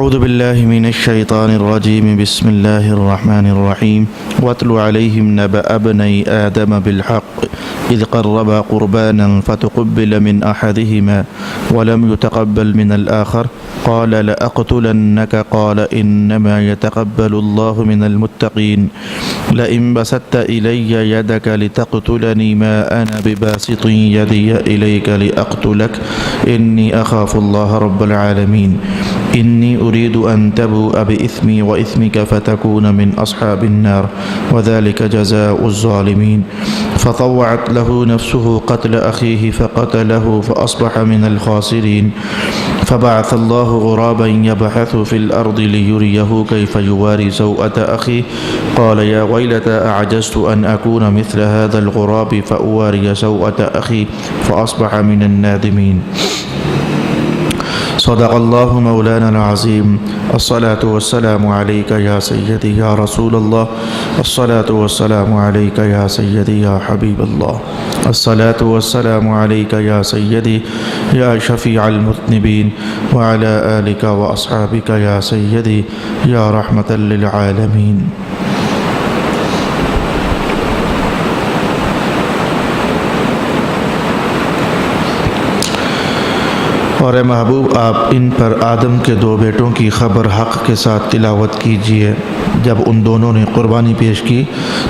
أعوذ بالله من الشيطان الرجيم بسم الله الرحمن الرحيم واتل عليهم نبأ ابني آدم بالحق إذ قربا قربانا فتقبل من أحدهما ولم يتقبل من الآخر قال لأقتلنك قال إنما يتقبل الله من المتقين لئن بسطت إلي يدك لتقتلني ما أنا بباسط يدي إليك لأقتلك إني أخاف الله رب العالمين إني أريد أن تبوء بإثمي وإثمك فتكون من أصحاب النار وذلك جزاء الظالمين فطوعت له نفسه قتل أخيه فقتله فأصبح من الخاسرين فبعث الله غرابا يبحث في الأرض ليريه كيف يواري سوءة أخيه قال يا ويلتى أعجزت أن أكون مثل هذا الغراب فأواري سوءة أخي فأصبح من النادمين صدق الله مولانا العظيم الصلاة والسلام عليك يا سيدي يا رسول الله الصلاة والسلام عليك يا سيدي يا حبيب الله الصلاة والسلام عليك يا سيدي يا شفيع المذنبين وعلى آلك وأصحابك يا سيدي يا رحمة للعالمين اور اے محبوب آپ ان پر آدم کے دو بیٹوں کی خبر حق کے ساتھ تلاوت کیجیے۔ جب ان دونوں نے قربانی پیش کی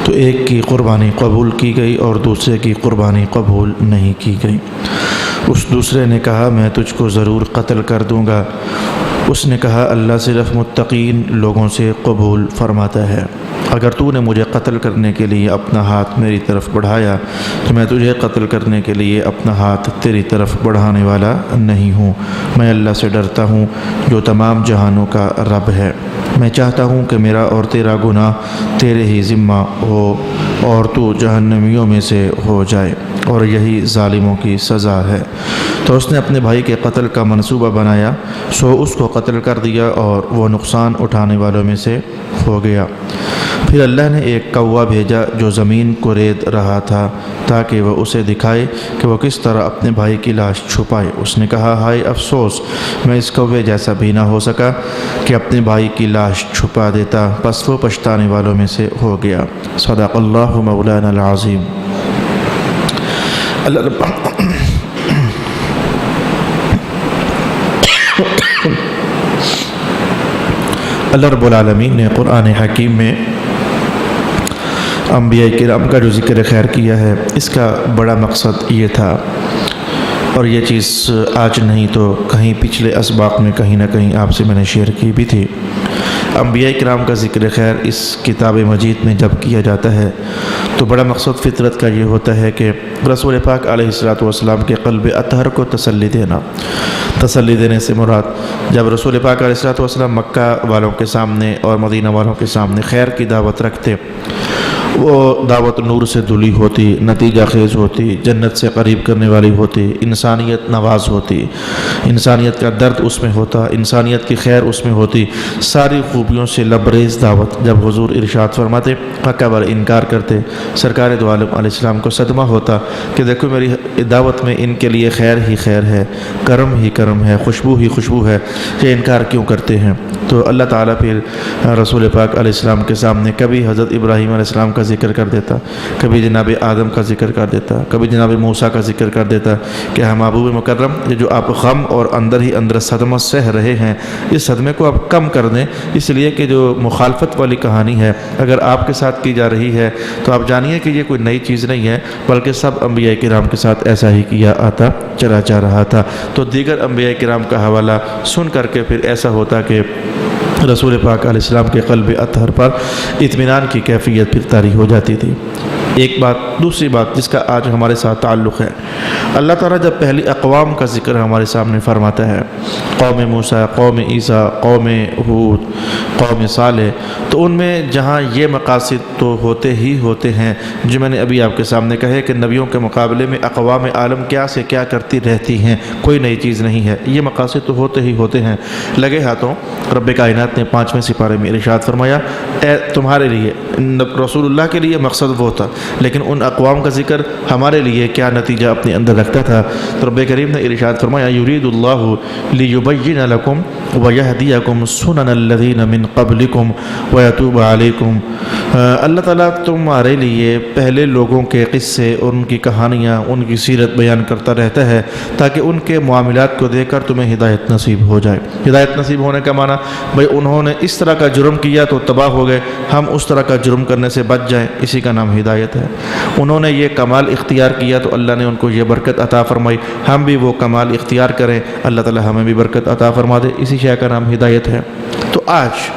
تو ایک کی قربانی قبول کی گئی اور دوسرے کی قربانی قبول نہیں کی گئی۔ اس دوسرے نے کہا میں تجھ کو ضرور قتل کر دوں گا۔ اس نے کہا اللہ صرف متقین لوگوں سے قبول فرماتا ہے۔ اگر تو نے مجھے قتل کرنے کے لیے اپنا ہاتھ میری طرف بڑھایا تو میں تجھے قتل کرنے کے لیے اپنا ہاتھ تیری طرف بڑھانے والا نہیں ہوں۔ میں اللہ سے ڈرتا ہوں جو تمام جہانوں کا رب ہے۔ میں چاہتا ہوں کہ میرا اور تیرا گناہ تیرے ہی ذمہ ہو اور تو جہنمیوں میں سے ہو جائے، اور یہی ظالموں کی سزا ہے۔ تو اس نے اپنے بھائی کے قتل کا منصوبہ بنایا، سو اس کو قتل کر دیا اور وہ نقصان اٹھانے والوں میں سے ہو گیا۔ پھر اللہ نے ایک کوا بھیجا جو زمین کو رید رہا تھا تاکہ وہ اسے دکھائے کہ وہ کس طرح اپنے بھائی کی لاش چھپائے۔ اس نے کہا ہائے افسوس، میں اس کوے جیسا بھی نہ ہو سکا کہ اپنے بھائی کی لاش چھپا دیتا، پس وہ پچھتانے والوں میں سے ہو گیا۔ صدق اللہ مولانا العظیم۔ اللہ رب العالمین نے قرآن حکیم میں انبیاء کرام کا جو ذکر خیر کیا ہے، اس کا بڑا مقصد یہ تھا، اور یہ چیز آج نہیں تو کہیں پچھلے اسباق میں کہیں نہ کہیں آپ سے میں نے شیئر کی بھی تھی۔ انبیاء کرام کا ذکر خیر اس کتاب مجید میں جب کیا جاتا ہے تو بڑا مقصد فطرت کا یہ ہوتا ہے کہ رسول پاک علیہ السلام کے قلب اطہر کو تسلی دینا۔ تسلی دینے سے مراد جب رسول پاک علیہ السلام مکہ والوں کے سامنے اور مدینہ والوں کے سامنے خیر کی دعوت رکھتے، وہ دعوت نور سے دھلی ہوتی، نتیجہ خیز ہوتی، جنت سے قریب کرنے والی ہوتی، انسانیت نواز ہوتی، انسانیت کا درد اس میں ہوتا، انسانیت کی خیر اس میں ہوتی، ساری خوبیوں سے لبریز دعوت۔ جب حضور ارشاد فرماتے، حق بر انکار کرتے، سرکار دو عالم علیہ السلام کو صدمہ ہوتا کہ دیکھو میری دعوت میں ان کے لیے خیر ہی خیر ہے، کرم ہی کرم ہے، خوشبو ہی خوشبو ہے، یہ انکار کیوں کرتے ہیں؟ تو اللہ تعالیٰ پھر رسول پاک علیہ السلام کے سامنے کبھی حضرت ابراہیم علیہ السلام کا ذکر کر دیتا، کبھی جناب آدم کا ذکر کر دیتا، کبھی جناب موسیٰ کا ذکر کر دیتا کہ ہم محبوب مکرم یہ جو آپ غم اور اندر ہی اندر صدمہ سہ رہے ہیں، اس صدمے کو آپ کم کر دیں، اس لیے کہ جو مخالفت والی کہانی ہے اگر آپ کے ساتھ کی جا رہی ہے تو آپ جانیے کہ یہ کوئی نئی چیز نہیں ہے، بلکہ سب انبیاء کرام کے ساتھ ایسا ہی کیا آتا چلا جا رہا تھا۔ تو دیگر انبیاء کرام کا حوالہ سن کر کے پھر ایسا ہوتا کہ رسول پاک علیہ السلام کے قلب اطہر پر اطمینان کی کیفیت پھر طاری ہو جاتی تھی۔ ایک بات، دوسری بات جس کا آج ہمارے ساتھ تعلق ہے، اللہ تعالیٰ جب پہلی اقوام کا ذکر ہمارے سامنے فرماتا ہے، قوم موسیٰ، قوم عیسیٰ، قوم ہود، قوم صالح، تو ان میں جہاں یہ مقاصد تو ہوتے ہی ہوتے ہیں جو میں نے ابھی آپ کے سامنے کہے کہ نبیوں کے مقابلے میں اقوام عالم کیا سے کیا کرتی رہتی ہیں، کوئی نئی چیز نہیں ہے، یہ مقاصد تو ہوتے ہی ہوتے ہیں۔ لگے ہاتھوں رب کائنات نے 5ویں سپارے میں ارشاد فرمایا، اے تمہارے لیے رسول اللہ کے لیے مقصد وہ تھا، لیکن ان اقوام کا ذکر ہمارے لیے کیا نتیجہ اپنے اندر رکھتا تھا؟ تو رب کریم نے ارشاد فرمایا یرید اللہ لیبین لکم وَيَهْدِيَكُمْ سُنَنَ الَّذِينَ مِن قَبْلِكُمْ وَيَتُوبَ عَلَيْكُمْ۔ اللہ تعالیٰ تمہارے لیے پہلے لوگوں کے قصے اور ان کی کہانیاں، ان کی سیرت بیان کرتا رہتا ہے تاکہ ان کے معاملات کو دیکھ کر تمہیں ہدایت نصیب ہو جائے۔ ہدایت نصیب ہونے کا معنی بھئی انہوں نے اس طرح کا جرم کیا تو تباہ ہو گئے، ہم اس طرح کا جرم کرنے سے بچ جائیں، اسی کا نام ہدایت ہے۔ انہوں نے یہ کمال اختیار کیا تو اللہ نے ان کو یہ برکت عطا فرمائی، ہم بھی وہ کمال اختیار کریں، اللہ تعالیٰ ہمیں بھی برکت عطا فرما دے، اسی شے کا نام ہدایت ہے۔ تو آج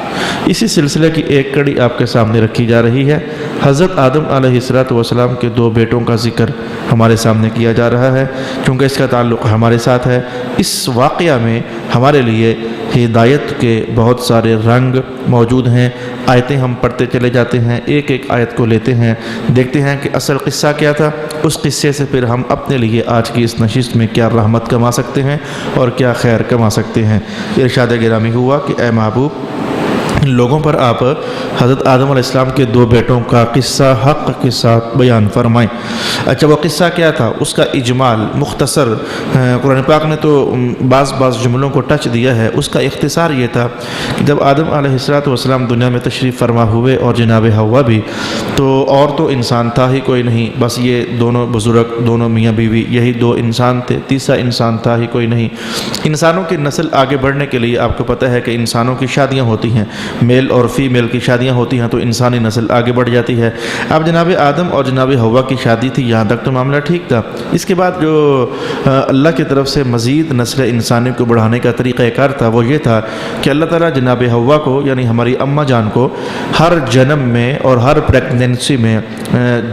اسی سلسلے کی ایک کڑی آپ کے سامنے رکھی جا رہی ہے۔ حضرت آدم علیہ السلام کے 2 بیٹوں کا ذکر ہمارے سامنے کیا جا رہا ہے، کیونکہ اس کا تعلق ہمارے ساتھ ہے۔ اس واقعہ میں ہمارے لیے ہدایت کے بہت سارے رنگ موجود ہیں۔ آیتیں ہم پڑھتے چلے جاتے ہیں، ایک ایک آیت کو لیتے ہیں، دیکھتے ہیں کہ اصل قصہ کیا تھا، اس قصے سے پھر ہم اپنے لیے آج کی اس نشست میں کیا رحمت کما سکتے ہیں اور کیا خیر کما سکتے ہیں۔ ارشاد گرامی ہوا کہ اے محبوب، لوگوں پر آپ حضرت آدم علیہ السلام کے 2 بیٹوں کا قصہ حق کے ساتھ بیان فرمائیں۔ اچھا، وہ قصہ کیا تھا، اس کا اجمال مختصر، قرآن پاک نے تو بعض جملوں کو ٹچ دیا ہے، اس کا اختصار یہ تھا کہ جب آدم علیہ السلام دنیا میں تشریف فرما ہوئے اور جناب حوا بھی، تو اور تو انسان تھا ہی کوئی نہیں، بس یہ دونوں بزرگ، دونوں میاں بیوی، یہی 2 انسان تھے، تیسرا انسان تھا ہی کوئی نہیں۔ انسانوں کی نسل آگے بڑھنے کے لیے آپ کو پتہ ہے کہ انسانوں کی شادیاں ہوتی ہیں، میل اور فیمیل کی شادیاں ہوتی ہیں تو انسانی نسل آگے بڑھ جاتی ہے۔ اب جناب آدم اور جناب حوا کی شادی تھی، یہاں تک تو معاملہ ٹھیک تھا۔ اس کے بعد جو اللہ کی طرف سے مزید نسل انسانی کو بڑھانے کا طریقہ کار تھا وہ یہ تھا کہ اللہ تعالیٰ جناب حوا کو، یعنی ہماری اماں جان کو، ہر جنم میں اور ہر پریگننسی میں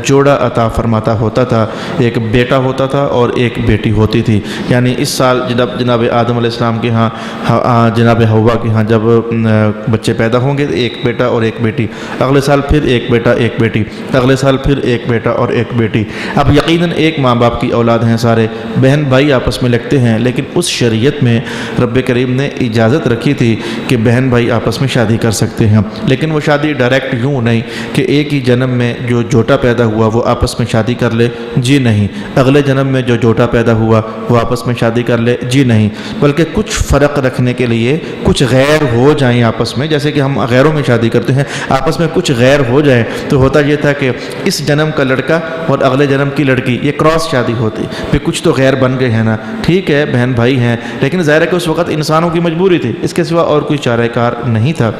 جوڑا عطا فرماتا ہوتا تھا، ایک بیٹا ہوتا تھا اور ایک بیٹی ہوتی تھی۔ یعنی اس سال جناب آدم علیہ السلام کے ہاں جناب حوا کے ہاں جب بچے پیدا ہوں گے، ایک بیٹا اور ایک بیٹی، اگلے سال پھر ایک بیٹا ایک بیٹی، اگلے سال پھر ایک بیٹا اور ایک بیٹی۔ اب یقیناً ایک ماں باپ کی اولاد ہیں سارے، بہن بھائی آپس میں لگتے ہیں، لیکن اس شریعت میں رب کریم نے اجازت رکھی تھی کہ بہن بھائی آپس میں شادی کر سکتے ہیں، لیکن وہ شادی ڈائریکٹ یوں نہیں کہ ایک ہی جنم میں جو جوٹا پیدا ہوا وہ آپس میں شادی کر لے، جی نہیں، اگلے جنم میں جو جوٹا پیدا ہوا وہ آپس میں شادی کر لے، جی نہیں، بلکہ کچھ فرق رکھنے کے لیے کچھ غیر ہو جائیں آپس میں، جیسے کہ ہم غیروں میں شادی کرتے ہیں، آپس میں کچھ غیر ہو جائے تو ہوتا یہ تھا کہ اس جنم کا لڑکا اور اگلے جنم کی لڑکی، یہ کراس شادی ہوتی، پھر کچھ تو غیر بن گئے ہیں نا، ٹھیک ہے بہن بھائی ہیں، لیکن ظاہر ہے کہ اس وقت انسانوں کی مجبوری تھی، اس کے سوا اور کوئی چارہ کار نہیں تھا۔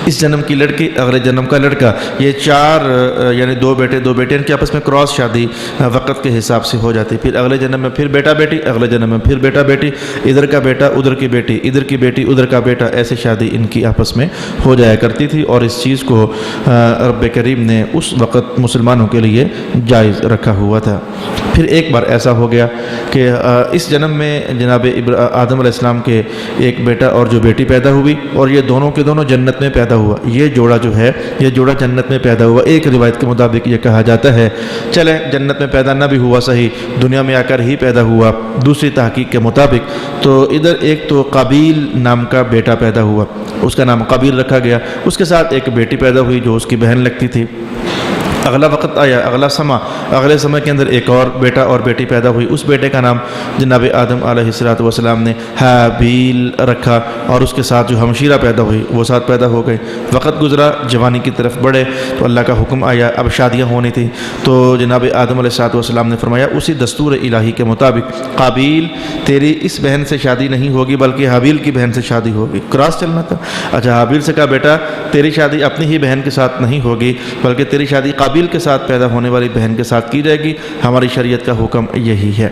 اس جنم کی لڑکی، اگلے جنم کا لڑکا، یہ 4 یعنی 2 بیٹے 2 بیٹیاں کی آپس میں کراس شادی وقت کے حساب سے ہو جاتی، پھر اگلے جنم میں پھر بیٹا بیٹی، اگلے جنم میں پھر بیٹا بیٹی، ادھر کا بیٹا ادھر کی بیٹی، ادھر کی بیٹی ادھر کا بیٹا، ایسے شادی ان کی آپس میں ہو جایا کرتی تھی، اور اس چیز کو رب کریم نے اس وقت مسلمانوں کے لیے جائز رکھا ہوا تھا۔ پھر ایک بار ایسا ہو گیا کہ اس جنم میں جناب آدم علیہ السلام کے ایک بیٹا اور جو بیٹی پیدا ہوئی، اور یہ دونوں کے دونوں جنت میں پیدا ہوا، یہ جوڑا جو ہے یہ جوڑا جنت میں پیدا ہوا۔ ایک روایت کے مطابق یہ کہا جاتا ہے، چلے جنت میں پیدا نہ بھی ہوا صحیح، دنیا میں آ کر ہی پیدا ہوا، دوسری تحقیق کے مطابق تو ادھر ایک تو قابیل نام کا بیٹا پیدا ہوا، اس کا نام قابیل رکھا گیا، اس کے ساتھ ایک بیٹی پیدا ہوئی جو اس کی بہن لگتی تھی۔ اگلا وقت آیا، اگلا سما، اگلے سمے کے اندر ایک اور بیٹا اور بیٹی پیدا ہوئی، اس بیٹے کا نام جناب آدم علیہ السلام نے حابیل رکھا، اور اس کے ساتھ جو ہمشیرہ پیدا ہوئی وہ ساتھ پیدا ہو گئی۔ وقت گزرا، جوانی کی طرف بڑھے تو اللہ کا حکم آیا، اب شادیاں ہونی تھی، تو جناب آدم علیہ السلام نے فرمایا اسی دستور الہی کے مطابق قابیل تیری اس بہن سے شادی نہیں ہوگی بلکہ حابیل کی بہن سے شادی ہوگی، کراس چلنا تھا۔ اچھا، حابیل سے کہا بیٹا تیری شادی اپنی ہی بہن کے ساتھ نہیں ہوگی بلکہ تیری شادی قابیل کے ساتھ پیدا ہونے والی بہن کے ساتھ کی جائے گی، ہماری شریعت کا حکم یہی ہے۔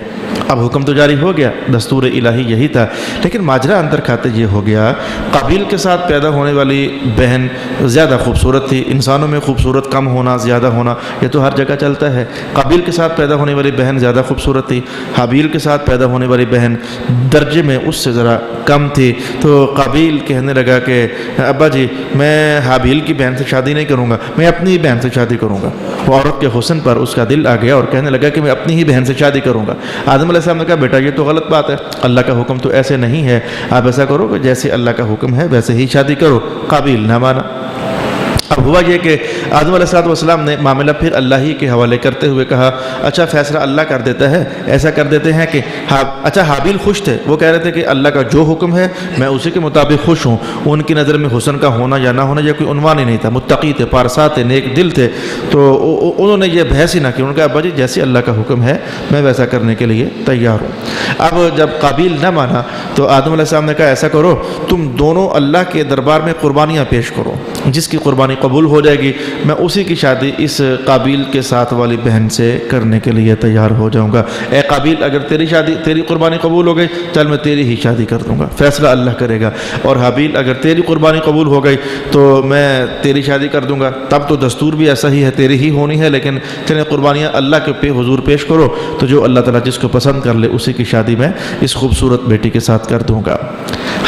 اب حکم تو جاری ہو گیا، دستور الہی یہی تھا، لیکن ماجرا اندر کھاتے یہ ہو گیا، قابیل کے ساتھ پیدا ہونے والی بہن زیادہ خوبصورت تھی، انسانوں میں خوبصورت کم ہونا زیادہ ہونا یہ تو ہر جگہ چلتا ہے، قابیل کے ساتھ پیدا ہونے والی بہن زیادہ خوبصورت تھی، حابیل کے ساتھ پیدا ہونے والی بہن درجے میں اس سے ذرا کم تھی، تو قابیل کہنے لگا کہ ابا جی میں حابیل کی بہن سے شادی نہیں کروں گا، میں اپنی ہی بہن سے شادی کروں گا۔ وہ عورت کے حسن پر اس کا دل آ گیا اور کہنے لگا کہ میں اپنی ہی بہن سے شادی کروں گا۔ آدم علیہ السلام نے کہا بیٹا یہ تو غلط بات ہے، اللہ کا حکم تو ایسے نہیں ہے، آپ ایسا کرو کہ جیسے اللہ کا حکم ہے ویسے ہی شادی کرو۔ قابیل نہ مانا، اب ہوا یہ کہ آدم علیہ السلام نے معاملہ پھر اللہ ہی کے حوالے کرتے ہوئے کہا اچھا فیصلہ اللہ کر دیتا ہے، ایسا کر دیتے ہیں کہ اچھا حابیل خوش تھے، وہ کہہ رہے تھے کہ اللہ کا جو حکم ہے میں اسی کے مطابق خوش ہوں، ان کی نظر میں حسن کا ہونا یا نہ ہونا یہ کوئی عنوان ہی نہیں تھا، متقی تھے، پارسا تھے، نیک دل تھے، تو انہوں نے یہ بحث ہی نہ کی، انہوں نے کہا ابا جی جیسی اللہ کا حکم ہے میں ویسا کرنے کے لیے تیار ہوں۔ اب جب قابیل نہ مانا تو آدم علیہ السلام نے کہا ایسا کرو تم دونوں اللہ کے دربار میں قربانیاں پیش کرو، جس کی قربانی قبول ہو جائے گی میں اسی کی شادی اس قابیل کے ساتھ والی بہن سے کرنے کے لیے تیار ہو جاؤں گا۔ اے قابیل اگر تیری قربانی قبول ہو گئی چل میں تیری ہی شادی کر دوں گا، فیصلہ اللہ کرے گا، اور حابیل اگر تیری قربانی قبول ہو گئی تو میں تیری شادی کر دوں گا، تب تو دستور بھی ایسا ہی ہے تیری ہی ہونی ہے، لیکن چلیں قربانیاں اللہ کے حضور پیش کرو، تو جو اللہ تعالیٰ جس کو پسند کر لے اسی کی شادی میں اس خوبصورت بیٹی کے ساتھ کر دوں گا۔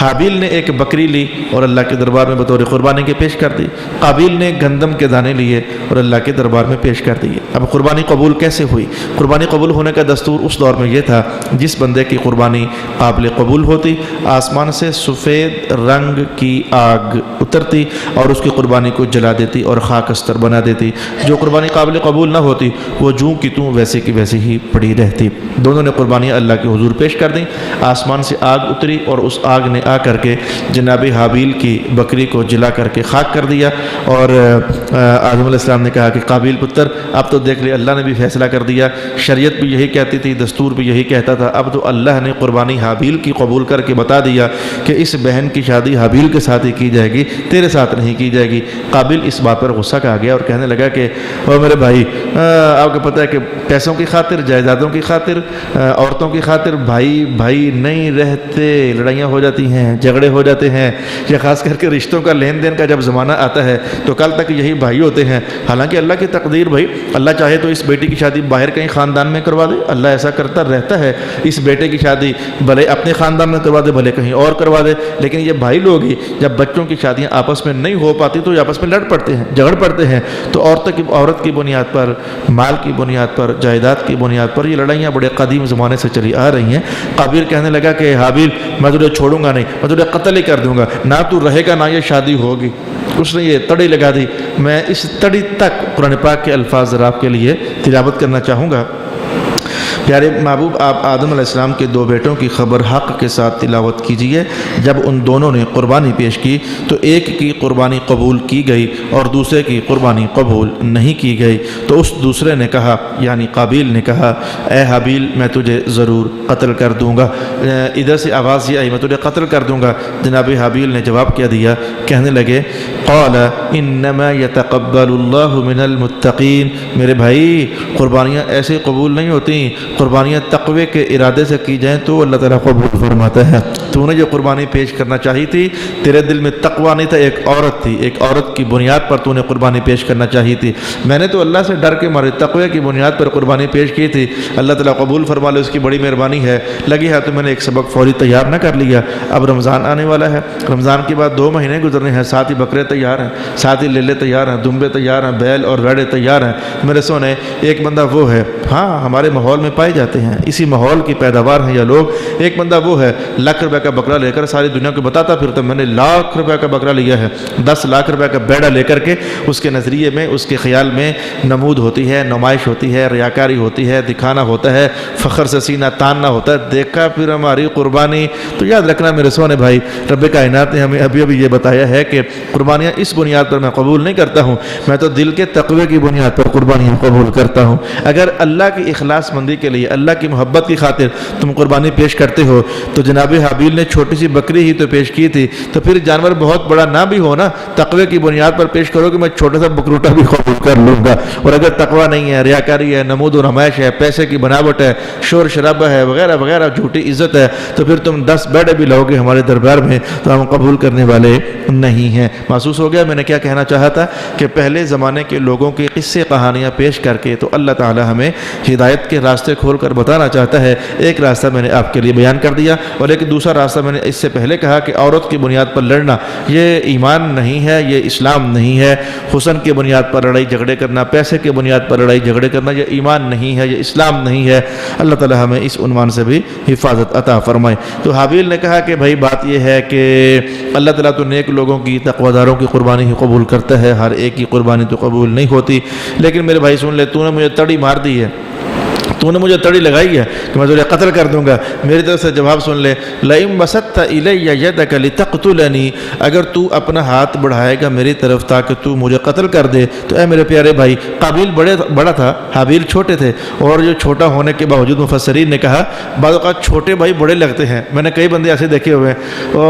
حابیل نے ایک بکری لی اور اللہ کے دربار میں بطور قربانی کے پیش کر دی، قابیل نے گندم کے دانے لیے اور اللہ کے دربار میں پیش کر دیے۔ اب قربانی قبول کیسے ہوئی؟ قربانی قبول ہونے کا دستور اس دور میں یہ تھا جس بندے کی قربانی قابل قبول ہوتی آسمان سے سفید رنگ کی آگ اترتی اور اس کی قربانی کو جلا دیتی اور خاک استر بنا دیتی، جو قربانی قابل قبول نہ ہوتی وہ جوں کی توں ویسے کی ویسی ہی پڑی رہتی۔ دونوں نے قربانیاں اللہ کے حضور پیش کر دیں، آسمان سے آگ اتری اور اس آگ نے آ کر کے جناب حابیل کی بکری کو جلا کر کے خاک کر دیا، اور آدم علیہ السلام نے کہا کہ قابیل پتر اب تو دیکھ لے اللہ نے بھی فیصلہ کر دیا، شریعت بھی یہی کہتی تھی، دستور بھی یہی کہتا تھا، اب تو اللہ نے قربانی حابیل کی قبول کر کے بتا دیا کہ اس بہن کی شادی حابیل کے ساتھ ہی کی جائے گی، تیرے ساتھ نہیں کی جائے گی۔ قابیل اس بات پر غصہ کھا گیا اور کہنے لگا کہ او میرے بھائی، آپ کو پتہ ہے کہ پیسوں کی خاطر، جائیدادوں کی خاطر، عورتوں کی خاطر بھائی بھائی نہیں رہتے، لڑائیاں ہو جاتی ہیں، جھگڑے ہو جاتے ہیں، یا خاص کر کے رشتوں کا لین دین کا جب زمانہ آتا ہے تو کل تک یہی بھائی ہوتے ہیں۔ حالانکہ اللہ کی تقدیر بھائی، اللہ چاہے تو اس بیٹی کی شادی باہر کہیں خاندان میں کروا دے، اللہ ایسا کرتا رہتا ہے، اس بیٹے کی شادی بھلے اپنے خاندان میں کروا دے بھلے کہیں اور کروا دے، لیکن یہ بھائی لوگ ہی جب بچوں کی شادیاں آپس میں نہیں ہو پاتی تو یہ آپس میں لڑ پڑتے ہیں، جھگڑ پڑتے ہیں، تو عورت کی بنیاد پر، مال کی بنیاد پر، جائیداد کی بنیاد پر یہ لڑائیاں بڑے قدیم زمانے سے چلی آ رہی ہیں۔ قابیل کہنے لگا کہ حابیل میں تجھے چھوڑوں گا نہیں، میں تجھے قتل ہی کر دوں گا، نہ تو رہے گا نہ یہ شادی ہوگی۔ اس نے یہ تڑی لگا دی، میں اس تڑی تک قرآن پاک کے الفاظ ذرا آپ کے لیے تلاوت کرنا چاہوں گا۔ پیارے محبوب، آپ آدم علیہ السلام کے دو بیٹوں کی خبر حق کے ساتھ تلاوت کیجئے۔ جب ان دونوں نے قربانی پیش کی تو ایک کی قربانی قبول کی گئی اور دوسرے کی قربانی قبول نہیں کی گئی، تو اس دوسرے نے کہا، یعنی قابیل نے کہا، اے حابیل میں تجھے ضرور قتل کر دوں گا۔ ادھر سے آواز یہ آئی میں تجھے قتل کر دوں گا۔ جناب حابیل نے جواب کیا دیا، کہنے لگے قال انما يتقبل اللہ من المتقین، میرے بھائی قربانیاں ایسے قبول نہیں ہوتی، قربانیاں تقوی کے ارادے سے کی جائیں تو اللہ تعالیٰ قبول فرماتا ہے۔ تو نے جو قربانی پیش کرنا چاہی تھی، تیرے دل میں تقوی نہیں تھا، ایک عورت تھی، ایک عورت کی بنیاد پر تو نے قربانی پیش کرنا چاہی تھی، میں نے تو اللہ سے ڈر کے مارے تقوی کی بنیاد پر قربانی پیش کی تھی، اللہ تعالیٰ قبول فرما لے، اس کی بڑی مہربانی ہے۔ لگی ہے تو میں نے ایک سبق فوری تیار نہ کر لیا، اب رمضان آنے والا ہے، رمضان کے بعد 2 مہینے گزرنے ہیں، ساتھ ہی بکرے تیار ہیں، ساتھ ہی لیلے تیار ہیں، دمبے تیار ہیں، بیل اور ویڑے تیار ہیں۔ میرے سونے ایک بندہ وہ ہے، ہاں ہمارے ماحول میں پائے جاتے ہیں، اسی ماحول کی پیداوار ہیں یہ لوگ، ایک بندہ وہ ہے لاکھ روپے کا بکرا لے کر ساری دنیا کو بتاتا پھرتا میں نے لاکھ روپے کا بکرا لیا ہے، 10 لاکھ روپے کا بیڑا لے کر کے اس کے نظریے میں، اس کے خیال میں نمود ہوتی ہے، نمائش ہوتی ہے، ریاکاری ہوتی ہے، دکھانا ہوتا ہے، فخر سے سینہ تاننا ہوتا ہے، دیکھا پھر ہماری قربانی۔ تو یاد رکھنا میرے سونے بھائی، رب کائنات نے ہمیں ابھی یہ بتایا ہے کہ قربانیاں اس بنیاد پر میں قبول نہیں کرتا ہوں، میں تو دل کے تقوی کی بنیاد پر قربانیاں قبول کرتا ہوں۔ اگر اللہ کی اخلاص مندی کے لیے، اللہ کی محبت کی خاطر تم قربانی پیش کرتے ہو تو جناب حابیل نے چھوٹی سی بکری ہی تو پیش کی تھی، تو پھر جانور بہت بڑا نہ بھی ہو نا، تقوی کی بنیاد پر پیش کرو کہ میں چھوٹا سا بکروٹا بھی قبول کر لوں گا۔ اور اگر تقوی نہیں ہے، ریاکاری ہے، نمود و نمائش ہے، پیسے کی بناوٹ ہے، شور شرابہ ہے وغیرہ وغیرہ، جھوٹی عزت ہے، تو پھر تم 10 بیڑے بھی لاؤ گے ہمارے دربار میں تو ہم قبول کرنے والے نہیں ہیں۔ محسوس ہو گیا میں نے کیا کہنا چاہا تھا، کہ پہلے زمانے کے لوگوں کی قصے کہانیاں پیش کر کے تو اللہ تعالی ہمیں ہدایت کے راستے کھول کر بتانا چاہتا ہے۔ ایک راستہ میں نے آپ کے لیے بیان کر دیا، اور ایک دوسرا راستہ میں نے اس سے پہلے کہا کہ عورت کی بنیاد پر لڑنا یہ ایمان نہیں ہے، یہ اسلام نہیں ہے۔ حسن کی بنیاد پر لڑائی جھگڑے کرنا، پیسے کی بنیاد پر لڑائی جھگڑے کرنا، یہ ایمان نہیں ہے، یہ اسلام نہیں ہے۔ اللہ تعالی ہمیں اس عنوان سے بھی حفاظت عطا فرمائے۔ تو حابیل نے کہا کہ بھائی بات یہ ہے کہ اللہ تعالیٰ تو نیک لوگوں کی تقویداروں کی قربانی ہی قبول کرتا ہے، ہر ایک کی قربانی تو قبول نہیں ہوتی۔ لیکن میرے بھائی سن لے، تو نے مجھے تڑی مار دی ہے، تو نے مجھے تڑی لگائی ہے کہ میں تجھے قتل کر دوں گا، میری طرف سے جواب سن لے، لئن بسطت الی یدک لتقتلنی، اگر تو اپنا ہاتھ بڑھائے گا میری طرف تاکہ تو مجھے قتل کر دے تو اے میرے پیارے بھائی، قابیل بڑا تھا، حابیل چھوٹے تھے، اور جو چھوٹا ہونے کے باوجود مفسرین نے کہا بعض اوقات چھوٹے بھائی بڑے لگتے ہیں۔ میں نے کئی بندے ایسے دیکھے ہوئے ہیں،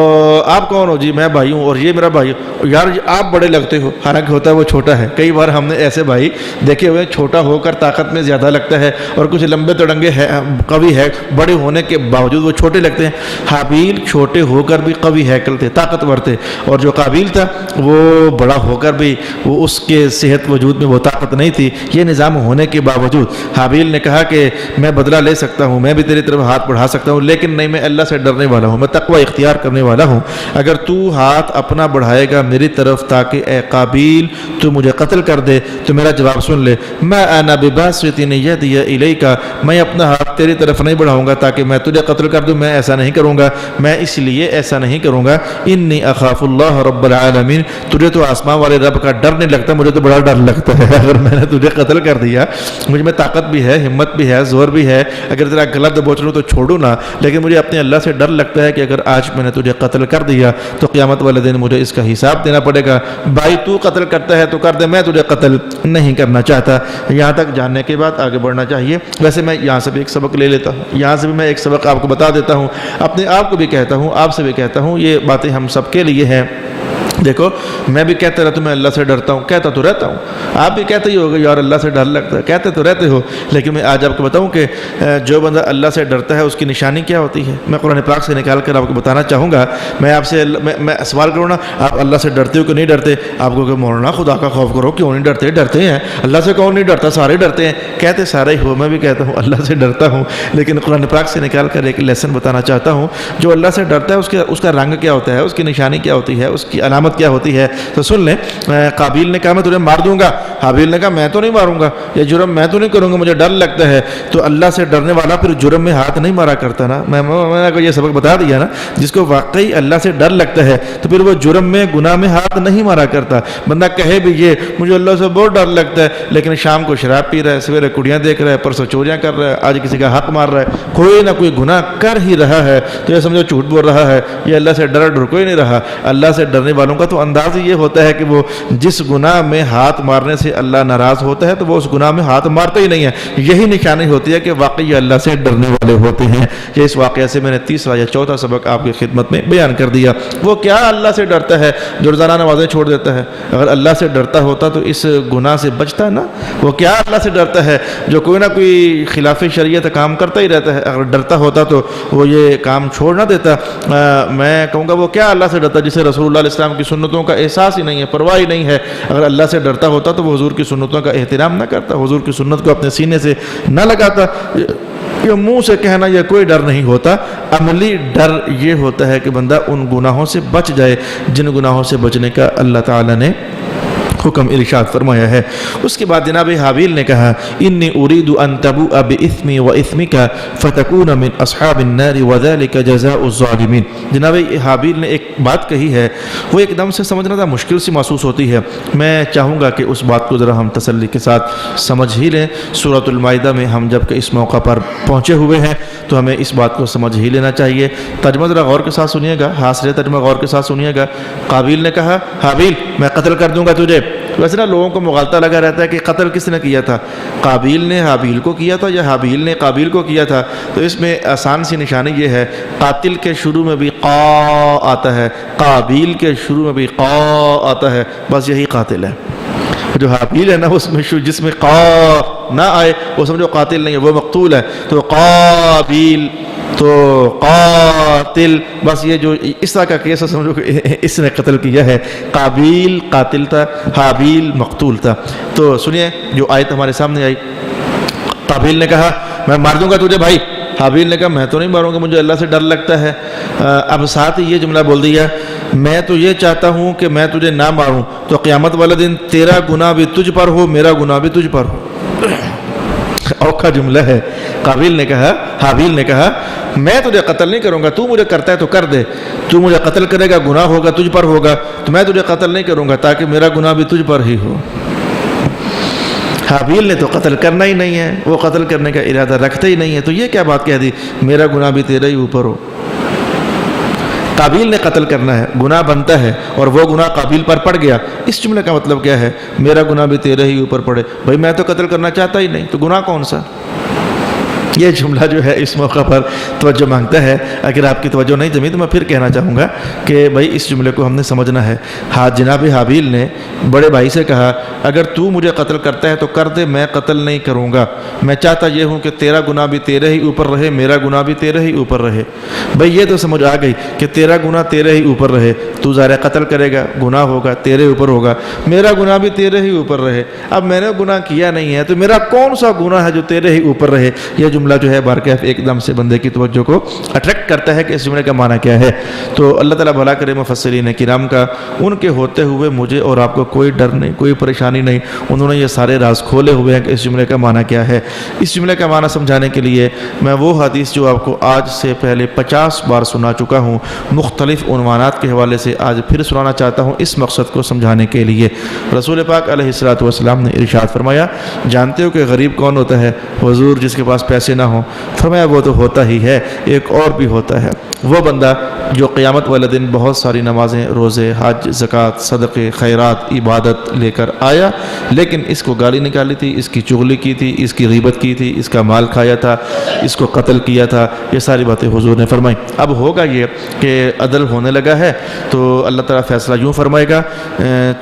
آپ کون ہو؟ جی میں بھائی ہوں، اور یہ میرا بھائی، یار آپ بڑے لگتے ہو، حالانکہ ہوتا ہے وہ چھوٹا ہے۔ کئی بار ہم نے ایسے بھائی دیکھے ہوئے ہیں، چھوٹا ہو کر طاقت میں زیادہ لگتا ہے، اور کچھ لمبے تڑنگے ہے، قوی ہے، بڑے ہونے کے باوجود وہ چھوٹے لگتے ہیں۔ حابیل چھوٹے ہو کر بھی قوی ہیکل تھے، طاقتور تھے، اور جو قابیل تھا وہ بڑا ہو کر بھی وہ اس کے صحت وجود میں وہ طاقت نہیں تھی۔ یہ نظام ہونے کے باوجود حابیل نے کہا کہ میں بدلہ لے سکتا ہوں، میں بھی تیری طرف ہاتھ بڑھا سکتا ہوں، لیکن نہیں، میں اللہ سے ڈرنے والا ہوں، میں تقوی اختیار کرنے والا ہوں۔ اگر تو ہاتھ اپنا بڑھائے گا میری طرف تاکہ اے قابیل تو مجھے قتل کر دے تو میرا جواب سن لے، ما انا بباسط یدی الیک، میں اپنا ہاتھ تیری طرف نہیں بڑھاؤں گا تاکہ میں تجھے قتل کر دوں، میں ایسا نہیں کروں گا، میں اس لیے ایسا نہیں کروں گا، انی اخاف اللہ رب العالمین، تجھے تو آسمان والے رب کا ڈر نہیں لگتا، مجھے تو بڑا ڈر لگتا ہے۔ اگر میں نے تجھے قتل کر دیا، مجھ میں طاقت بھی ہے، ہمت بھی ہے، زور بھی ہے، اگر تیرا گلا دبوچ لوں تو چھوڑوں نہ، لیکن مجھے اپنے اللہ سے ڈر لگتا ہے کہ اگر آج میں نے تجھے قتل کر دیا تو قیامت والے دن مجھے اس کا حساب دینا پڑے گا۔ بھائی تو قتل کرتا ہے تو کر دے، میں تجھے قتل نہیں کرنا چاہتا۔ یہاں تک جاننے کے بعد آگے بڑھنا چاہیے۔ ویسے میں یہاں سے بھی ایک سبق لے لیتا ہوں، یہاں سے بھی میں ایک سبق آپ کو بتا دیتا ہوں، اپنے آپ کو بھی کہتا ہوں، آپ سے بھی کہتا ہوں، یہ باتیں ہم سب کے لیے ہیں۔ دیکھو میں بھی کہتا رہتا ہوں میں اللہ سے ڈرتا ہوں، کہتا تو رہتا ہوں، آپ بھی کہتے ہی ہوگے یار اللہ سے ڈر لگتا ہے، کہتے تو رہتے ہو، لیکن میں آج آپ کو بتاؤں کہ جو بندہ اللہ سے ڈرتا ہے اس کی نشانی کیا ہوتی ہے۔ میں قرآن پاک سے نکال کر آپ کو بتانا چاہوں گا۔ میں آپ سے میں سوال کروں نا، آپ اللہ سے ڈرتے ہو کہ نہیں ڈرتے؟ آپ کو کہ مولانا خدا کا خوف کرو، کیوں نہیں ڈرتے؟ ڈرتے ہیں، اللہ سے کون نہیں ڈرتا، سارے ڈرتے ہیں، کہتے سارے ہی ہو، میں بھی کہتا ہوں اللہ سے ڈرتا ہوں، لیکن قرآن پاک سے نکال کر ایک لیسن بتانا چاہتا ہوں۔ جو اللہ سے ڈرتا ہے اس کا رنگ کیا ہوتا ہے، اس کی نشانی کیا ہوتی ہے، اس کی علامت کیا ہوتی ہے، تو سن لیں۔ قابیل نے کہا میں تجھے مار دوں گا، حابیل نے کہا میں تو نہیں ماروں گا، یہ جرم میں تو نہیں کروں گا، مجھے ڈر لگتا ہے۔ تو اللہ سے ڈرنے والا پھر جرم میں ہاتھ نہیں مارا کرتا نا، میں نے کو یہ سبق بتا دیا نا، جس کو واقعی اللہ سے ڈر لگتا ہے تو پھر وہ جرم میں گناہ میں ہاتھ نہیں مارا کرتا۔ بندہ کہے بھی یہ مجھے اللہ سے بہت ڈر لگتا ہے، لیکن شام کو شراب پی رہا ہے، سویرے کڑیاں دیکھ رہا ہے، پرسوں چوریاں کر رہا ہے، آج کسی کا حق مار رہا ہے، کوئی نہ کوئی گناہ کر ہی رہا ہے، تو یہ سمجھو جھوٹ بول رہا ہے، یہ اللہ سے ڈر کوئی نہیں رہا۔ اللہ سے ڈرنے والوں کا تو انداز ہی یہ ہوتا ہے کہ وہ جس گناہ میں ہاتھ مارنے سے اللہ ناراض ہوتا ہے تو وہ اس گناہ میں ہاتھ مارتے ہی نہیں ہے۔ یہی نشانی ہوتی ہے کہ واقعی اللہ سے ڈرنے والے ہوتے ہیں۔ یہ اس واقعے سے میں نے تیسرا یا چوتھا سبق آپ کی خدمت میں بیان کر دیا۔ وہ کیا اللہ سے ڈرتا ہے جو روزانہ نمازیں چھوڑ دیتا ہے؟ اگر اللہ سے ڈرتا ہوتا تو اس گناہ سے بچتا نا۔ وہ کیا اللہ سے ڈرتا ہے جو کوئی نہ کوئی خلاف شریعت کام کرتا ہی رہتا ہے؟ اگر ڈرتا ہوتا تو وہ یہ کام چھوڑ نہ دیتا۔ میں کہوں گا وہ کیا اللہ سے ڈرتا جسے رسول اللہ علیہ السلام کی سنتوں کا احساس ہی نہیں ہے، پرواہ ہی نہیں ہے۔ اگر اللہ سے ڈرتا ہوتا تو وہ حضور کی سنتوں کا احترام نہ کرتا، حضور کی سنت کو اپنے سینے سے نہ لگاتا۔ یہ منہ سے کہنا یہ کوئی ڈر نہیں ہوتا، عملی ڈر یہ ہوتا ہے کہ بندہ ان گناہوں سے بچ جائے جن گناہوں سے بچنے کا اللہ تعالیٰ نے حکم ارشاد فرمایا ہے۔ اس کے بعد جناب حابیل نے کہا انی اريد ان تبوء باثمی واثمک فتكون من اصحاب النار وذلك جزاء الظالمین۔ جناب حابیل نے ایک بات کہی ہے، وہ ایک دم سے سمجھنا تھا مشکل سی محسوس ہوتی ہے۔ میں چاہوں گا کہ اس بات کو ذرا ہم تسلی کے ساتھ سمجھ ہی لیں۔ سورۃ المائدہ میں ہم جب کہ اس موقع پر پہنچے ہوئے ہیں تو ہمیں اس بات کو سمجھ ہی لینا چاہیے۔ ترجمہ ذرا غور کے ساتھ سنیے گا، حاصل ترجمہ غور کے ساتھ سنیے گا۔ قابیل نے کہا حابیل میں قتل کر دوں گا تجھے۔ ویسے نا لوگوں کو مغالطہ لگا رہتا ہے کہ قتل کس نے کیا تھا، قابیل نے حابیل کو کیا تھا یا حابیل نے قابیل کو کیا تھا؟ تو اس میں آسان سی نشانی یہ ہے، قاتل کے شروع میں بھی قا آتا ہے، قابیل کے شروع میں بھی قا آتا ہے، بس یہی قاتل ہے۔ جو حابیل ہے نا اس میں جس میں قا نہ آئے وہ سمجھو قاتل نہیں ہے، وہ مقتول ہے۔ تو قابیل تو قاتل، بس یہ جو اس طرح کا کیس ہے سمجھو کہ اس نے قتل کیا ہے۔ قابیل قاتل تھا، حابیل مقتول تھا۔ تو سنیے جو آیت ہمارے سامنے آئی، قابیل نے کہا میں مار دوں گا تجھے بھائی، حابیل نے کہا میں تو نہیں ماروں گا، مجھے اللہ سے ڈر لگتا ہے۔ اب ساتھ ہی یہ جملہ بول دیا میں تو یہ چاہتا ہوں کہ میں تجھے نہ ماروں تو قیامت والے دن تیرا گناہ بھی تجھ پر ہو، میرا گناہ بھی تجھ پر ہو۔ اوکھا جملہ ہے. قابیل نے کہا، حابیل نے کہا میں تجھے قتل نہیں کروں گا، تو مجھے کرتا ہے تو کر دے، تو مجھے قتل کرے گا گناہ ہوگا تجھ پر ہوگا، تو میں تجھے قتل نہیں کروں گا تاکہ میرا گناہ بھی تجھ پر ہی ہو. حابیل نے تو قتل کرنا ہی نہیں ہے، وہ قتل کرنے کا ارادہ رکھتا ہی نہیں ہے، تو یہ کیا بات کہہ دی میرا گناہ بھی تیرے ہی اوپر ہو. قابیل نے قتل کرنا ہے، گناہ بنتا ہے اور وہ گناہ قابیل پر پڑ گیا. اس جملے کا مطلب کیا ہے؟ میرا گناہ بھی تیرے ہی اوپر پڑے. بھائی میں تو قتل کرنا چاہتا ہی نہیں، تو گناہ کون سا؟ یہ جملہ جو ہے اس موقع پر توجہ مانگتا ہے. اگر آپ کی توجہ نہیں جمی تو میں پھر کہنا چاہوں گا کہ بھائی اس جملے کو ہم نے سمجھنا ہے. جناب حابیل نے بڑے بھائی سے کہا اگر تو مجھے قتل کرتا ہے تو کر دے، میں قتل نہیں کروں گا، میں چاہتا یہ ہوں کہ تیرا گناہ بھی تیرے ہی اوپر رہے، میرا گناہ بھی تیرے ہی اوپر رہے. بھائی یہ تو سمجھ آ گئی کہ تیرا گناہ تیرے ہی اوپر رہے، تو ظاہر قتل کرے گا گناہ ہوگا تیرے اوپر ہوگا، میرا گناہ بھی تیرے ہی اوپر رہے. اب میں نے گناہ کیا نہیں ہے تو میرا کون سا گناہ ہے جو تیرے ہی اوپر رہے؟ یہ جملہ جو ہے بارکیف ایک دم سے بندے کی توجہ کو اٹریکٹ کرتا ہے کہ اس جملے کا معنی کیا ہے. تو اللہ تعالیٰ بھلا کرے مفسرین کرام کا، ان کے ہوتے ہوئے مجھے اور آپ کو کوئی ڈر نہیں، کوئی پریشانی نہیں. انہوں نے یہ سارے راز کھولے ہوئے ہیں کہ اس جملے کا معنی کیا ہے. اس جملے کا معنی سمجھانے کے لیے میں وہ حدیث جو آپ کو آج سے پہلے 50 بار سنا چکا ہوں مختلف عنوانات کے حوالے سے آج پھر سنانا چاہتا ہوں اس مقصد کو سمجھانے کے لیے. رسول پاک علیہ الصلوۃ والسلام نے ارشاد فرمایا، جانتے ہو کہ غریب کون ہوتا ہے؟ حضور جس کے پاس پیسے نہ ہوں. فرمایا وہ تو ہوتا ہی ہے، ایک اور بھی ہوتا ہے، وہ بندہ جو قیامت والے دن بہت ساری نمازیں، روزے، حج، زکوٰۃ، صدقے، خیرات، عبادت لے کر آیا، لیکن اس کو گالی نکالی تھی، اس کی چغلی کی تھی، اس کی غیبت کی تھی، اس کا مال کھایا تھا، اس کو قتل کیا تھا. یہ ساری باتیں حضور نے فرمائی. اب ہوگا یہ کہ عدل ہونے لگا ہے تو اللہ تعالیٰ فیصلہ یوں فرمائے گا،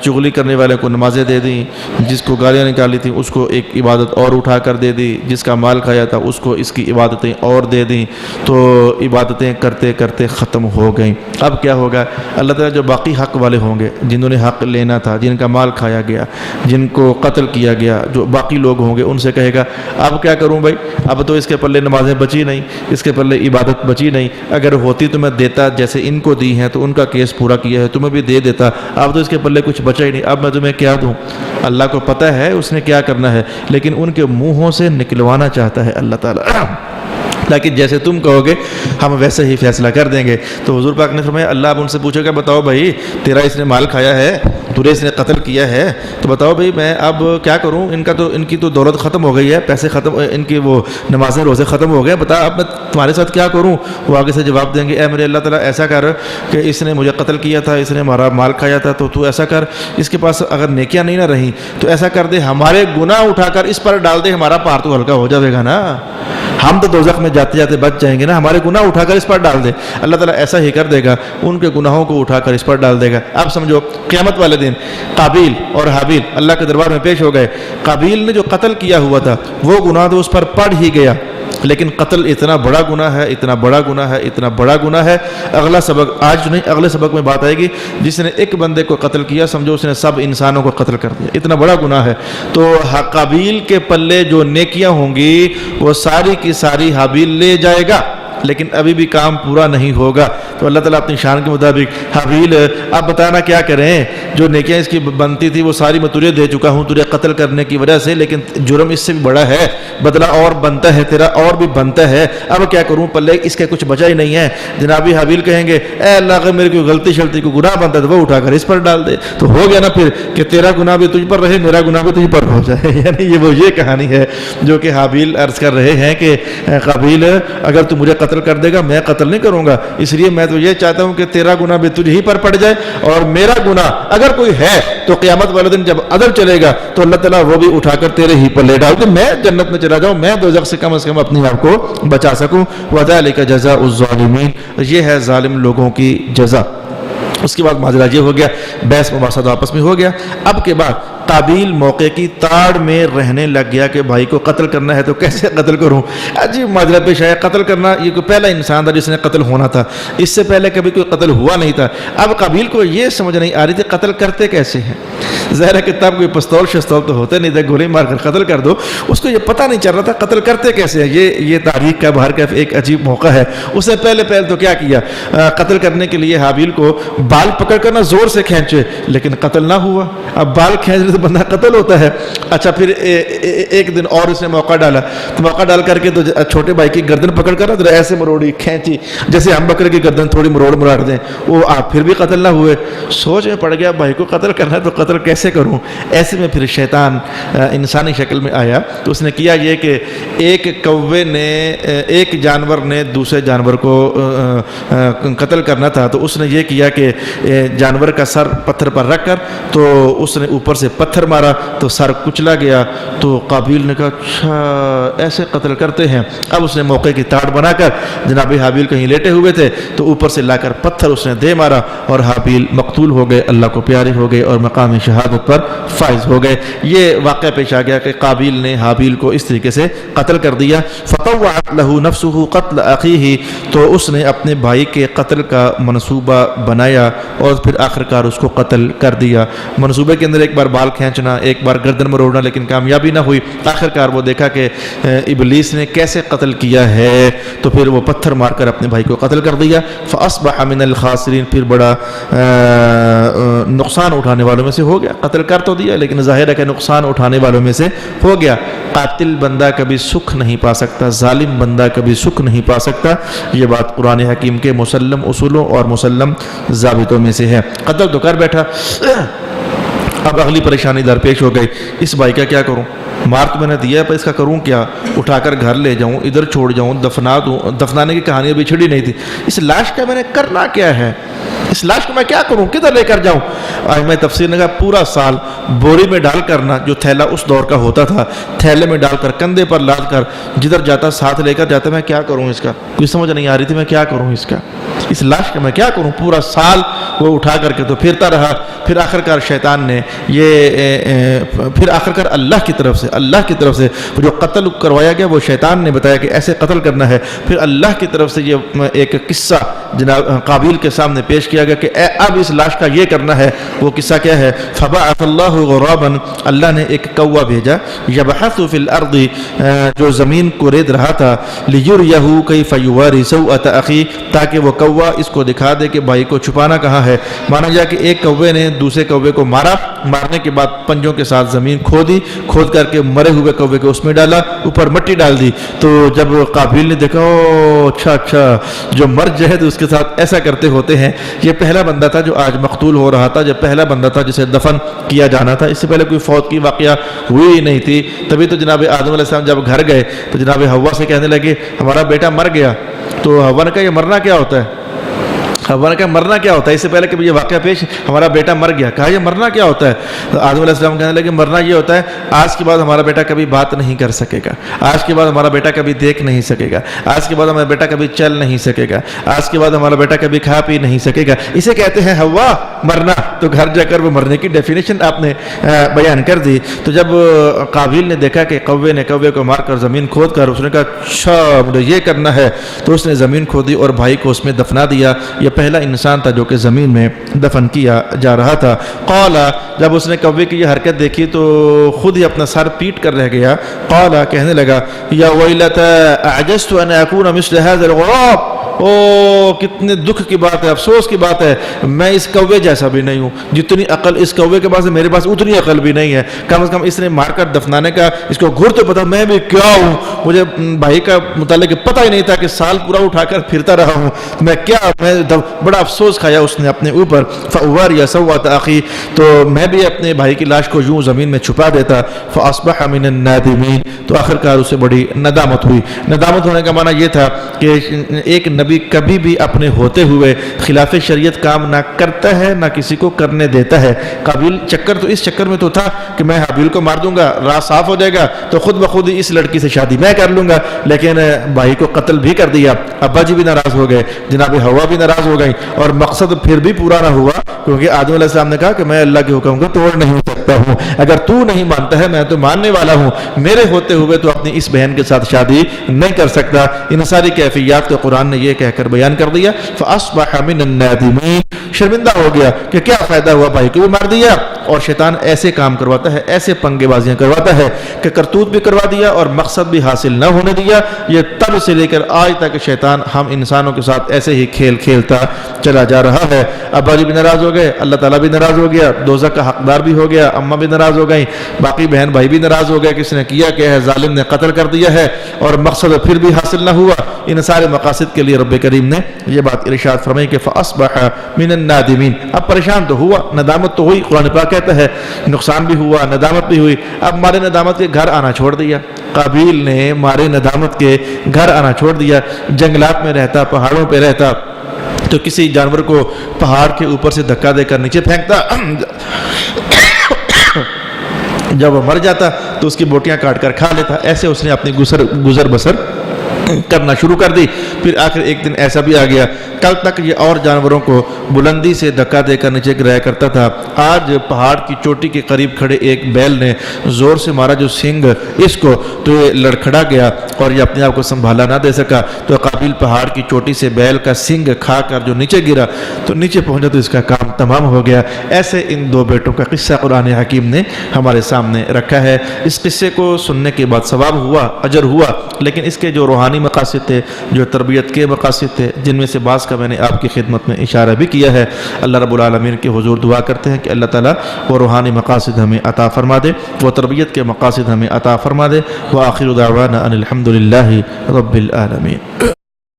چغلی کرنے والے کو نمازیں دے دیں، جس کو گالیاں نکالی تھیں اس کو ایک عبادت اور اٹھا کر دے دی، جس کا مال کھایا تھا اس کو اس کی عبادتیں اور دے دیں. تو عبادتیں کرتے کرتے ختم ہو گئیں. اب کیا ہوگا؟ اللہ تعالیٰ جو باقی حق والے ہوں گے، جنہوں نے حق لینا تھا، جن کا مال کھایا گیا، جن کو قتل کیا گیا، جو باقی لوگ ہوں گے، ان سے کہے گا اب کیا کروں بھائی؟ اب تو اس کے پلے نمازیں بچی نہیں، اس کے پلے عبادت بچی نہیں. اگر ہوتی تو میں دیتا، جیسے ان کو دی ہیں تو ان کا کیس پورا کیا ہے، تمہیں بھی دے دیتا. اب تو اس کے پلے کچھ بچا ہی نہیں، اب میں تمہیں کیا دوں؟ اللہ کو پتہ ہے اس نے کیا کرنا ہے، لیکن ان کے منہوں سے نکلوانا چاہتا ہے اللہ تعالیٰ، لیکن جیسے تم کہو گے ہم ویسے ہی فیصلہ کر دیں گے. تو حضور پاک نے فرمایا اللہ اب ان سے پوچھے گا بتاؤ بھائی تیرا اس نے مال کھایا ہے، تجھے اس نے قتل کیا ہے، تو بتاؤ بھائی میں اب کیا کروں؟ ان کی تو دولت ختم ہو گئی ہے، پیسے ختم، ان کی وہ نمازیں روزے ختم ہو گئے، بتا اب میں تمہارے ساتھ کیا کروں؟ وہ آگے سے جواب دیں گے اے میرے اللہ تعالیٰ ایسا کر کہ اس نے مجھے قتل کیا تھا، اس نے ہمارا مال کھایا تھا، تو ایسا کر اس کے پاس اگر نیکیاں نہیں نہ رہیں تو ایسا کر دے ہمارے گناہ اٹھا کر اس پر ڈال دے، ہمارا پار تو ہلکا ہو جائے گا نا، ہم تو دوزخ میں جاتے جاتے بچ جائیں گے نا، ہمارے گناہ اٹھا کر اس پر ڈال دے. اللہ تعالیٰ ایسا ہی کر دے گا، ان کے گناہوں کو اٹھا کر اس پر ڈال دے گا. اب سمجھو قیامت والے دن قابیل اور حابیل اللہ کے دربار میں پیش ہو گئے. قابیل نے جو قتل کیا ہوا تھا وہ گناہ تو اس پر پڑ ہی گیا، لیکن قتل اتنا بڑا گناہ ہے، اتنا بڑا گناہ ہے، اتنا بڑا گناہ ہے. اگلا سبق آج نہیں، اگلے سبق میں بات آئے گی. جس نے ایک بندے کو قتل کیا سمجھو اس نے سب انسانوں کو قتل کر دیا، اتنا بڑا گناہ ہے. تو قابیل کے پلے جو نیکیاں ہوں گی وہ ساری کی ساری حابیل لے جائے گا، لیکن ابھی بھی کام پورا نہیں ہوگا. تو اللہ تعالیٰ اپنی شان کے مطابق حابیل اب بتانا کیا کریں، جو نیکیاں اس کی بنتی تھی وہ ساری میں تجھے دے چکا ہوں تجھے قتل کرنے کی وجہ سے، لیکن جرم اس سے بھی بڑا ہے، بدلہ اور بنتا ہے تیرا، اور بھی بنتا ہے. اب کیا کروں؟ پلے اس کے کچھ بچا ہی نہیں ہے. جنابی حابیل کہیں گے اے اللہ اگر میری کوئی غلطی شلطی کو گناہ بنتا ہے تو وہ اٹھا کر اس پر ڈال دے. تو ہو گیا نا پھر کہ تیرا گناہ بھی تجھ پر رہے، میرا گناہ بھی تجھ پر ہو جائے. یعنی یہ کہانی ہے جو کہ حابیل عرض کر رہے ہیں کہ قابیل اگر تو مجھے قتل کر دے گا میں قتل نہیں کروں گا، اس لیے میں تو یہ چاہتا ہوں کہ تیرا گناہ بھی تجھ ہی پر پڑ جائے، اور میرا گناہ اگر کوئی ہے تو قیامت والے دن جب عدل چلے گا تو اللہ تعالیٰ وہ بھی اٹھا کر تیرے ہی پر لے ڈال دے، میں جنت میں چلا جاؤں، میں دوزخ سے کم از کم اپنے آپ کو بچا سکوں. وَذَلِكَ جَزَاءُ الظَّالِمِينَ، یہ ہے ظالم لوگوں کی جزا. اس کے بعد ماجرا یہ ہو گیا، بحث مباحثہ آپس میں ہو گیا. اب کے بعد قابیل موقع کی تاڑ میں رہنے لگ گیا کہ بھائی کو قتل کرنا ہے تو کیسے قتل کروں. عجیب ماجرا پیش آیا. قتل کرنا، یہ کوئی پہلا انسان تھا جس نے قتل ہونا تھا، اس سے پہلے کبھی کوئی قتل ہوا نہیں تھا. اب قابیل کو یہ سمجھ نہیں آ رہی تھی قتل کرتے کیسے ہیں. ظاہر ہے کہ تب کوئی پستول شستول تو ہوتے نہیں تھے، گولی مار کر قتل کر دو. اس کو یہ پتہ نہیں چل رہا تھا قتل کرتے کیسے ہیں. یہ تاریخ کا باہر کا ایک عجیب موقع ہے. اس سے پہلے تو کیا کیا، قتل کرنے کے لیے حابیل کو بال پکڑ کر نہ زور سے کھینچے لیکن قتل نہ ہوا. اب بال کھینچ سے بندہ قتل ہوتا ہے. اچھا پھر ایک دن اور اس نے موقع ڈالا, تو موقع ڈال کر کے تو چھوٹے بھائی کی گردن پکڑ کر نا ایسے مروڑی کھینچی, جیسے ہم بکرے کی گردن تھوڑی مروڑ دیں, وہ آپ پھر بھی قتل نہ ہوئے. سوچ میں پڑ گیا بھائی کو قتل کرنا ہے تو قتل کیسے کروں. ایسے میں پھر شیطان انسانی شکل میں آیا, تو اس نے کیا یہ کہ ایک کوے نے, ایک جانور نے دوسرے جانور کو قتل کرنا تھا, تو اس نے یہ کیا کہ جانور کا سر پتھر پر رکھ کر تو اس نے اوپر سے پتھر مارا تو سر کچلا گیا. تو قابیل نے کہا اچھا ایسے قتل کرتے ہیں. اب اس نے موقع کی تاڑ بنا کر, جناب حابیل کہیں لیٹے ہوئے تھے تو اوپر سے لا کر پتھر اس نے دے مارا اور حابیل مقتول ہو گئے, اللہ کو پیارے ہو گئے اور مقام شہادت پر فائز ہو گئے. یہ واقعہ پیش آ گیا کہ قابیل نے حابیل کو اس طریقے سے قتل کر دیا. فطوعت له نفسه قتل اخیہ, تو اس نے اپنے بھائی کے قتل کا منصوبہ بنایا اور پھر آخرکار اس کو قتل کر دیا. منصوبے کے اندر ایک بار بال کھینچنا, ایک بار گردن مروڑنا, لیکن کامیابی نہ ہوئی. آخرکار وہ دیکھا کہ ابلیس نے کیسے قتل کیا ہے, تو پھر وہ پتھر مار کر اپنے بھائی کو قتل کر دیا. فاصبح من الخاسرین, پھر بڑا نقصان اٹھانے والوں میں سے ہو گیا. قتل کر تو دیا لیکن ظاہر ہے کہ نقصان اٹھانے والوں میں سے ہو گیا. قاتل بندہ کبھی سکھ نہیں پا سکتا, ظالم بندہ کبھی سکھ نہیں پا سکتا. یہ بات قرآن حکیم کے مسلم اصولوں اور مسلم ضابطوں میں سے ہے. قتل تو کر بیٹھا, اب اگلی پریشانی درپیش ہو گئی, اس بھائی کا کیا کروں, مار تو میں نے دیا ہے پر اس کا کروں کیا, اٹھا کر گھر لے جاؤں, ادھر چھوڑ جاؤں, دفنا دوں. دفنانے کی کہانی ابھی چھڑی نہیں تھی. اس لاش کا میں نے کرنا کیا ہے, اس لاش کو میں کیا کروں, کدھر لے کر جاؤں. آج میں تفسیر نے کہا پورا سال بوری میں ڈال کرنا, جو تھیلا اس دور کا ہوتا تھا, تھیلے میں ڈال کر کندھے پر لاد کر جدھر جاتا ساتھ لے کر جاتا. میں کیا کروں اس کا, کوئی سمجھ نہیں آ رہی تھی میں کیا کروں اس کا, اس لاش کا میں کیا کروں. پورا سال وہ اٹھا کر کے تو پھرتا رہا. پھر آخرکار شیطان نے پھر آخرکار اللہ کی طرف سے جو قتل کروایا گیا وہ شیطان نے بتایا کہ ایسے قتل کرنا ہے. پھر اللہ کی طرف سے یہ ایک قصہ جناب قابیل کے سامنے پیش کیا گیا کہ اب اس لاش کا یہ کرنا ہے. وہ قصہ کیا ہے, فبعث اللہ غرابا, اللہ نے ایک کوا بھیجا, یبحث فی الارض, جو زمین کو رید رہا تھا, لیریہ کیف یواری سوءۃ اخیہ, تاکہ وہ کوا اس کو دکھا دے کہ بھائی کو چھپانا کہاں ہے. مانا جا کہ ایک کوے نے دوسرے کوے کو مارا, مارنے کے بعد پنجوں کے ساتھ زمین کھودی, کھود کر کے مرے ہوئے کوے کو اس میں ڈالا, اوپر مٹی ڈال دی. تو جب قابیل نے دیکھا او اچھا جو مر جائے تو اس کے ساتھ ایسا کرتے ہوتے ہیں. یہ پہلا بندہ تھا جو آج مقتول ہو رہا تھا, جب پہلا بندہ تھا جسے دفن کیا جانا تھا. اس سے پہلے کوئی فوت کی واقعہ ہوئی نہیں تھی. تبھی تو جناب آدم علیہ السلام جب گھر گئے تو جناب حوا سے کہنے لگے ہمارا بیٹا مر گیا. تو حوا نے کہا یہ مرنا کیا ہوتا ہے, حوا نے کہا مرنا کیا ہوتا ہے, اس سے پہلے کہ یہ واقعہ پیش ہمارا بیٹا مر گیا. کہا یہ مرنا کیا ہوتا ہے. تو آدم علیہ السلام کہنے لگے مرنا یہ ہوتا ہے آج کے بعد ہمارا بیٹا کبھی بات نہیں کر سکے گا, آج کے بعد ہمارا بیٹا کبھی دیکھ نہیں سکے گا, آج کے بعد ہمارا بیٹا کبھی چل نہیں سکے گا, آج کے بعد ہمارا بیٹا کبھی کھا پی نہیں سکے گا. اسے کہتے ہیں حوا مرنا. تو گھر جا کر وہ مرنے کی ڈیفینیشن آپ نے بیان کر دی. تو جب قابیل نے دیکھا کہ کوے نے کوے کو مار کر زمین کھود کر, اس نے کہا اچھا مجھے یہ کرنا ہے, تو اس نے زمین کھودی اور بھائی کو اس میں دفنا دیا. یہ پہلا انسان تھا جو کہ زمین میں دفن کیا جا رہا تھا. قال, جب اس نے کوے کی یہ حرکت دیکھی تو خود ہی اپنا سر پیٹ کر رہ گیا. قال, کہنے لگا یا ویلتا اعجزت ان اکون مثل هذا الغراب, او کتنے دکھ کی بات ہے, افسوس کی بات ہے, میں اس کوے جیسا بھی نہیں ہوں. جتنی عقل اس کوے کے پاس ہے میرے پاس اتنی عقل بھی نہیں ہے. کم از کم اس نے مار کر دفنانے کا اس کو گھر تو پتا میں بھی کیا ہوں. مجھے بھائی کا متعلق پتہ ہی نہیں تھا کہ سال پورا اٹھا کر پھرتا رہا ہوں میں کیا. میں بڑا افسوس کھایا اس نے اپنے اوپر. فاواری سوءۃ اخی, تو میں بھی اپنے بھائی کی لاش کو یوں زمین میں چھپا دیتا. فاصبح من النادمین, تو آخرکار اسے بڑی ندامت ہوئی. ندامت ہونے کا معنی یہ تھا کہ ایک نبی کبھی بھی اپنے ہوتے ہوئے خلاف شریعت کام نہ کرتا ہے نہ کسی کو کرنے دیتا ہے. قابیل چکر تو اس چکر میں تو تھا کہ میں حابیل کو مار دوں گا, راہ صاف ہو جائے گا, تو خود بخود ہی اس لڑکی سے شادی میں کر لوں گا. لیکن بھائی کو قتل بھی کر دیا. ابا جی بھی ناراض ہو گئے, جناب حوا بھی ناراض ہو گئی, اور مقصد پھر بھی پورا نہ ہوا, کیونکہ آدم علیہ السلام نے کہا کہ میں اللہ کے حکم کو توڑ نہیں سکتا ہوں. اگر تو نہیں مانتا ہے میں تو ماننے والا ہوں, میرے ہوتے ہوئے تو اپنی اس بہن کے ساتھ شادی نہیں کر سکتا. ان ساری کیفیات کو قرآن نے یہ کہہ کر بیان کر دیا. فاصبح من النادمین, شرمندہ ہو گیا کہ کیا فائدہ ہوا, بھائی کو بھی مار دیا, اور شیطان ایسے کام کرواتا ہے, ایسے پنگے بازیاں کرواتا ہے کہ کرتوت بھی کروا دیا اور مقصد بھی حاصل نہ ہونے دیا. یہ تب سے لے کر آج تک شیطان ہم انسانوں کے ساتھ ایسے ہی کھیل کھیلتا چلا جا رہا ہے. ابا جی بھی ناراض ہو گئے, اللہ تعالیٰ بھی ناراض ہو گیا, دوزخ کا حقدار بھی ہو گیا, اماں بھی ناراض ہو گئی, باقی بہن بھائی بھی ناراض ہو گئے, کس نے کیا کیا ہے, ظالم نے قتل کر دیا ہے, اور مقصد پھر بھی حاصل نہ ہوا. ان سارے مقاصد کے لیے رب کریم نے یہ بات ارشاد فرمائی کہ فاصبح من النادمین. اب پریشان تو ہوا, ندامت تو ہوئی, قرآن پاک کہتا ہے نقصان بھی ہوا, ندامت بھی ہوئی. اب مارے ندامت کے گھر آنا چھوڑ دیا, قابیل نے مارے ندامت کے گھر آنا چھوڑ دیا. جنگلات میں رہتا, پہاڑوں پہ رہتا, تو کسی جانور کو پہاڑ کے اوپر سے دھکا دے کر نیچے پھینکتا, جب وہ مر جاتا تو اس کی بوٹیاں کاٹ کر کھا لیتا. ایسے اس نے اپنی گزر بسر کرنا شروع کر دی. پھر آخر ایک دن ایسا بھی آ گیا, کل تک یہ اور جانوروں کو بلندی سے دھکا دے کر نیچے گرایا کرتا تھا, آج پہاڑ کی چوٹی کے قریب کھڑے ایک بیل نے زور سے مارا جو سنگ اس کو, تو یہ لڑکھڑا گیا اور یہ اپنے آپ کو سنبھالا نہ دے سکا. تو قابیل پہاڑ کی چوٹی سے بیل کا سنگ کھا کر جو نیچے گرا تو نیچے پہنچا تو اس کا کام تمام ہو گیا. ایسے ان دو بیٹوں کا قصہ قرآن حکیم نے ہمارے سامنے رکھا ہے. اس قصے کو سننے کے بعد ثواب ہوا, اجر ہوا, لیکن اس کے جو روحانی مقاصد تھے, جو تربیت کے مقاصد تھے, جن میں سے بعض کا میں نے آپ کی خدمت میں اشارہ بھی کیا ہے, اللہ رب العالمین کے حضور دعا کرتے ہیں کہ اللہ تعالیٰ وہ روحانی مقاصد ہمیں عطا فرما دے, وہ تربیت کے مقاصد ہمیں عطا فرما دے. وآخر دعوانا ان الحمد للہ رب العالمین.